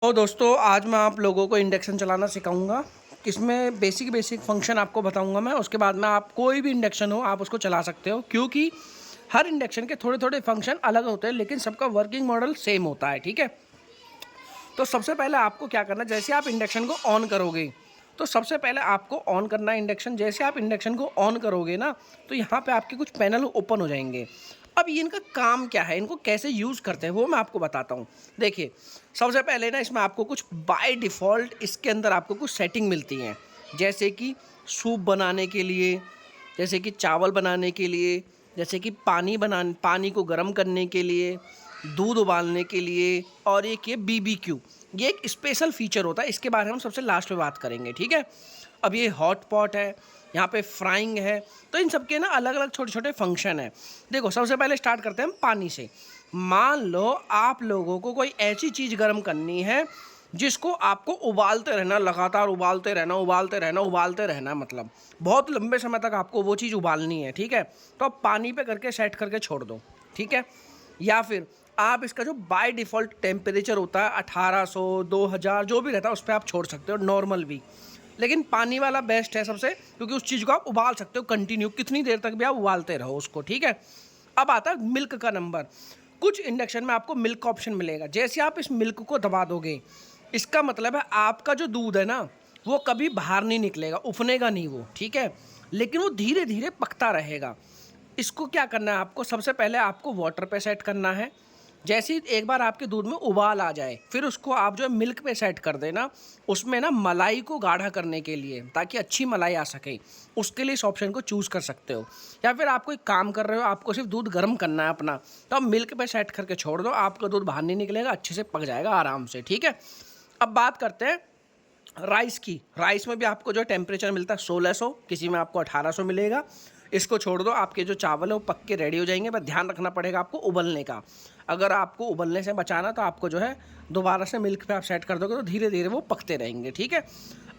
तो दोस्तों आज मैं आप लोगों को इंडक्शन चलाना सिखाऊंगा। इसमें बेसिक फंक्शन आपको बताऊंगा मैं। उसके बाद में आप कोई भी इंडक्शन हो आप उसको चला सकते हो, क्योंकि हर इंडक्शन के थोड़े थोड़े फंक्शन अलग होते हैं लेकिन सबका वर्किंग मॉडल सेम होता है। ठीक है, तो सबसे पहले आपको क्या करना है, जैसे आप इंडक्शन को ऑन करोगे तो सबसे पहले आपको ऑन करना है इंडक्शन। जैसे आप इंडक्शन को ऑन करोगे ना तो यहाँ पे आपके कुछ पैनल ओपन हो जाएंगे। अब ये इनका काम क्या है, इनको कैसे यूज़ करते हैं वो मैं आपको बताता हूँ। देखिए, सबसे पहले ना इसमें आपको कुछ बाय डिफ़ॉल्ट इसके अंदर आपको कुछ सेटिंग मिलती हैं, जैसे कि सूप बनाने के लिए, जैसे कि चावल बनाने के लिए, जैसे कि पानी को गर्म करने के लिए, दूध उबालने के लिए, और एक ये BBQ, ये एक स्पेशल फीचर होता है। इसके बारे में हम सबसे लास्ट में बात करेंगे। ठीक है, अब ये हॉट पॉट है, यहाँ पे फ्राइंग है, तो इन सब के ना अलग अलग छोटे छोटे फंक्शन है। देखो, सबसे पहले स्टार्ट करते हैं हम पानी से। मान लो आप लोगों को कोई ऐसी चीज़ गर्म करनी है जिसको आपको उबालते रहना, लगातार उबालते रहना, मतलब बहुत लंबे समय तक आपको वो चीज़ उबालनी है। ठीक है, तो आप पानी पे करके सेट करके छोड़ दो। ठीक है, या फिर आप इसका जो बाय डिफ़ॉल्ट टेम्परेचर होता है 1800 2000 जो भी रहता है उस पर आप छोड़ सकते हो, नॉर्मल भी। लेकिन पानी वाला बेस्ट है सबसे, क्योंकि उस चीज़ को आप उबाल सकते हो कंटिन्यू, कितनी देर तक भी आप उबालते रहो उसको। ठीक है, अब आता है मिल्क का नंबर। कुछ इंडक्शन में आपको मिल्क का ऑप्शन मिलेगा। जैसे आप इस मिल्क को दबा दोगे, इसका मतलब है आपका जो दूध है ना वो कभी बाहर नहीं निकलेगा, उफनेगा नहीं वो। ठीक है, लेकिन वो धीरे धीरे पकता रहेगा। इसको क्या करना है, आपको सबसे पहले आपको वाटर पे सेट करना है। जैसे ही एक बार आपके दूध में उबाल आ जाए, फिर उसको आप जो है मिल्क पे सेट कर देना। उसमें ना मलाई को गाढ़ा करने के लिए, ताकि अच्छी मलाई आ सके, उसके लिए इस ऑप्शन को चूज़ कर सकते हो। या फिर आप कोई काम कर रहे हो, आपको सिर्फ दूध गर्म करना है अपना, तो आप मिल्क पे सेट करके छोड़ दो, आपका दूध बाहर नहीं निकलेगा, अच्छे से पक जाएगा आराम से। ठीक है, अब बात करते हैं राइस की। राइस में भी आपको जो टेम्परेचर मिलता है 1600, किसी में आपको 1800 मिलेगा। इसको छोड़ दो, आपके जो चावल है वो पक के रेडी हो जाएंगे। बस ध्यान रखना पड़ेगा आपको उबलने का। अगर आपको उबलने से बचाना तो आपको जो है दोबारा से मिल्क पे आप सेट कर दोगे तो धीरे धीरे वो पकते रहेंगे। ठीक है,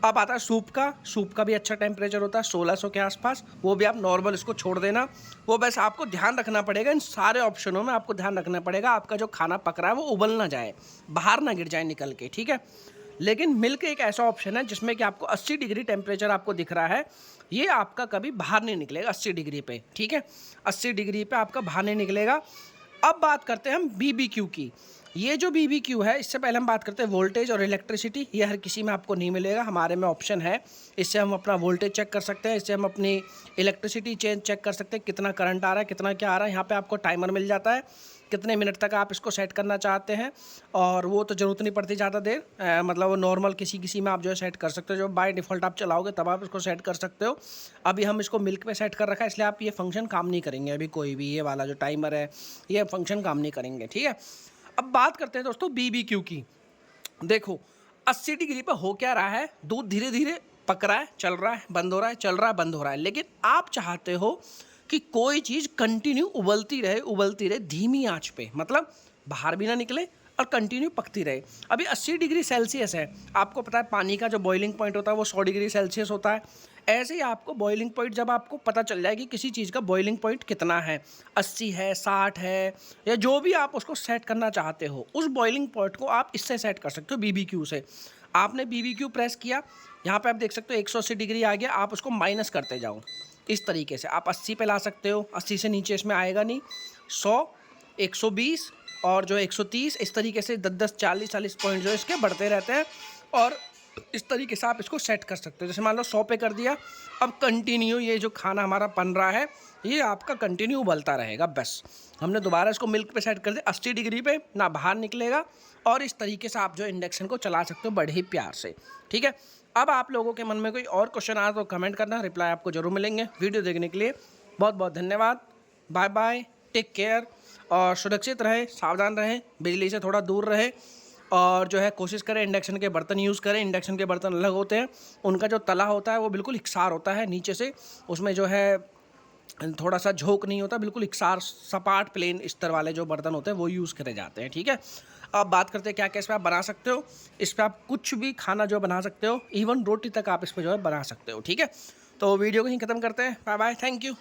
अब आता है सूप का भी अच्छा टेम्परेचर होता है 1600 के आसपास। वो भी आप नॉर्मल इसको छोड़ देना। वो बस आपको ध्यान रखना पड़ेगा, इन सारे ऑप्शनों में आपको ध्यान रखना पड़ेगा आपका जो खाना पक रहा है वो उबल ना जाए, बाहर ना गिर जाए निकल के। ठीक है, लेकिन मिल्क एक ऐसा ऑप्शन है जिसमें कि आपको 80 डिग्री टेम्परेचर आपको दिख रहा है, ये आपका कभी बाहर नहीं निकलेगा 80 डिग्री पे। ठीक है, 80 डिग्री पे आपका बाहर नहीं निकलेगा। अब बात करते हैं हम BBQ की। ये जो BBQ है, इससे पहले हम बात करते हैं वोल्टेज और इलेक्ट्रिसिटी। ये हर किसी में आपको नहीं मिलेगा, हमारे में ऑप्शन है। इससे हम अपना वोल्टेज चेक कर सकते हैं, इससे हम अपनी इलेक्ट्रिसिटी चेक कर सकते हैं, कितना करंट आ रहा है, कितना क्या आ रहा है। यहाँ पे आपको टाइमर मिल जाता है, कितने मिनट तक आप इसको सेट करना चाहते हैं। और वो तो ज़रूरत नहीं पड़ती ज़्यादा देर, मतलब वो नॉर्मल किसी में आप जो है सेट कर सकते हो। जो बाय डिफ़ॉल्ट आप चलाओगे तब आप इसको सेट कर सकते हो। अभी हम इसको मिल्क पे सेट कर रखा है, इसलिए आप ये फंक्शन काम नहीं करेंगे अभी, कोई भी ये वाला जो टाइमर है ये फंक्शन काम नहीं करेंगे। ठीक है, अब बात करते हैं दोस्तों BBQ की। देखो, 80 डिग्री पे हो क्या रहा है, दूध धीरे धीरे पक रहा है, चल रहा है, बंद हो रहा है, चल रहा है, बंद हो रहा है। लेकिन आप चाहते हो कि कोई चीज़ कंटिन्यू उबलती रहे धीमी आंच पे, मतलब बाहर भी ना निकले और कंटिन्यू पकती रहे। अभी 80 डिग्री सेल्सियस है, आपको पता है पानी का जो बॉइलिंग पॉइंट होता है वो 100 डिग्री सेल्सियस होता है। ऐसे ही आपको बॉइलिंग पॉइंट, जब आपको पता चल जाए कि किसी चीज़ का बॉइलिंग पॉइंट कितना है, 80 है, 60 है, या जो भी आप उसको सेट करना चाहते हो, उस बॉइलिंग पॉइंट को आप इससे सेट कर सकते हो BBQ से। आपने BBQ प्रेस किया, यहाँ पे आप देख सकते हो 180 डिग्री आ गया, आप उसको माइनस करते जाओ। इस तरीके से आप 80 पे ला सकते हो, 80 से नीचे इसमें आएगा नहीं, 100, 120 और जो 130, इस तरीके से 10-10, 40-40 पॉइंट जो इसके बढ़ते रहते हैं। और इस तरीके से आप इसको सेट कर सकते हो। जैसे मान लो 100 पे कर दिया, अब कंटिन्यू ये जो खाना हमारा बन रहा है ये आपका कंटिन्यू उबलता रहेगा। बस हमने दोबारा इसको मिल्क पे सेट कर दिया 80 डिग्री पे, ना बाहर निकलेगा। और इस तरीके से आप जो इंडक्शन को चला सकते हो बड़े ही प्यार से। ठीक है, अब आप लोगों के मन में कोई और क्वेश्चन आए तो कमेंट करना, रिप्लाई आपको जरूर मिलेंगे। वीडियो देखने के लिए बहुत बहुत धन्यवाद। बाय बाय, टेक केयर, और सुरक्षित रहें, सावधान रहें, बिजली से थोड़ा दूर रहें। और जो है कोशिश करें इंडक्शन के बर्तन यूज़ करें। इंडक्शन के बर्तन अलग होते हैं, उनका जो तला होता है वो बिल्कुल इकसार होता है नीचे से, उसमें जो है थोड़ा सा झोंक नहीं होता, बिल्कुल इकसार सपाट प्लेन स्तर वाले जो बर्तन होते हैं वो यूज़ करे जाते हैं। ठीक है, अब बात करते हैं क्या क्या इस पर आप बना सकते हो। इस पर आप कुछ भी खाना जो बना सकते हो, इवन रोटी तक आप इस पर जो है बना सकते हो। ठीक है, तो वीडियो को ही ख़त्म करते हैं। Bye bye, thank you.